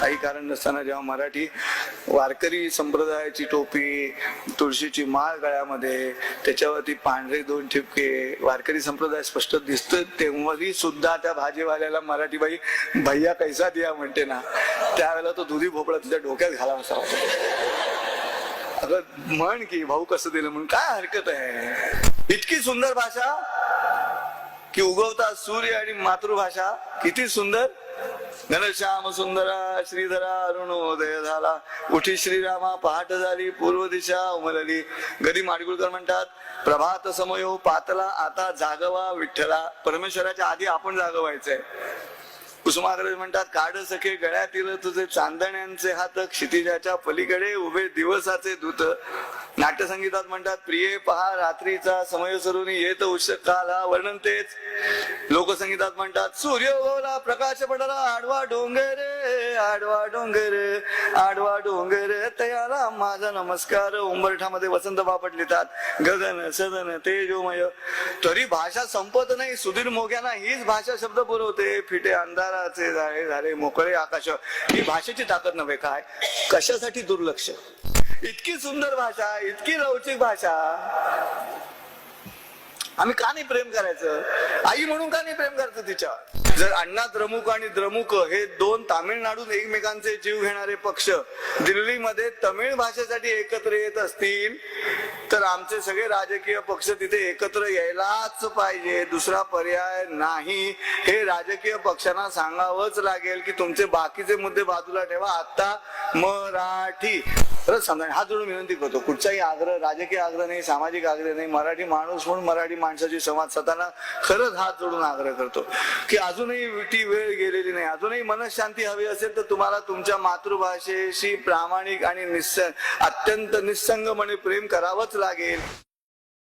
काही कारण नसताना जेव्हा मराठी वारकरी संप्रदायाची टोपी, तुळशीची माळ गळ्यामध्ये, त्याच्यावरती पांढरे 2 ठिपके, वारकरी संप्रदाय स्पष्ट दिसतं, तेव्हाही सुद्धा त्या भाजीवाल्याला मराठी बाई भैया कैसा दिया म्हणते ना, त्यावेळेला तो दुधी भोपळा तुझ्या डोक्यात घालावासा वाटतो. अगं म्हण की भाऊ कसं दिलं म्हणून, काय हरकत आहे. इतकी सुंदर भाषा की उगवता सूर्य आणि मातृभाषा किती सुंदर. घनश्याम सुंदरा श्रीधरा अरुणोदय झाला, उठी श्रीरामा पहाट झाली, पूर्व दिशा उमलली. गदी माडगुळकर म्हणतात, प्रभात समयो पातला आता जागवा विठ्ठला. परमेश्वराच्या आधी आपण जागवायचंय. कुसुमाग्रज म्हणतात, काढ सखे गळ्यातील तुझे चांदण्यांचे हात, क्षितिजाच्या पलीकडे उभे दिवसाचे दूत. नाट्यसंगीतात म्हणतात, प्रिये पहा रात्रीचा समय सरून येत उषकाला. वर्णन तेच. लोकसंगीतात म्हणतात, सूर्य उगवला प्रकाश पडला, आडवा डोंगर आडवा डोंगर आडवा डोंगर तयाला माझा नमस्कार. उंबरठामध्ये वसंत बापट लिहितात, गगन सदन तेजोमय. तरी भाषा संपत नाही. सुधीर मोघ्यांना हीच भाषा शब्द पुरवते. फिटे अंधाराचे जाळे झाले मोकळे आकाश. ही भाषेची ताकद नव्हे काय. कशासाठी दुर्लक्ष. इतकी सुंदर भाषा, इतकी लवचिक भाषा, आम्ही का नाही प्रेम करायचं. आई म्हणून का नाही प्रेम करायचं तिच्या. जर अण्णा द्रमुक आणि द्रमुक हे 2 तामिळनाडूत एकमेकांचे जीव घेणारे पक्ष दिल्लीमध्ये तमिळ भाषेसाठी एकत्र येत असतील तर आमचे सगळे राजकीय पक्ष तिथे एकत्र यायलाच पाहिजे. दुसरा पर्याय नाही. हे राजकीय पक्षांना सांगावंच लागेल की तुमचे बाकीचे मुद्दे बाजूला ठेवा. आता मराठी खरंच समजा. हात जोडून विनंती करतो. कुठचाही आग्रह, राजकीय आग्रह नाही, सामाजिक आग्रह नाही. मराठी माणूस म्हणून मराठी माणसाची संवाद साधताना खरंच हात जोडून आग्रह करतो की अजूनही ती वेळ गेलेली नाही. अजूनही मनशांती हवी असेल तर तुम्हाला तुमच्या मातृभाषेशी प्रामाणिक आणि अत्यंत निस्संगपणे प्रेम करावंच लागेल.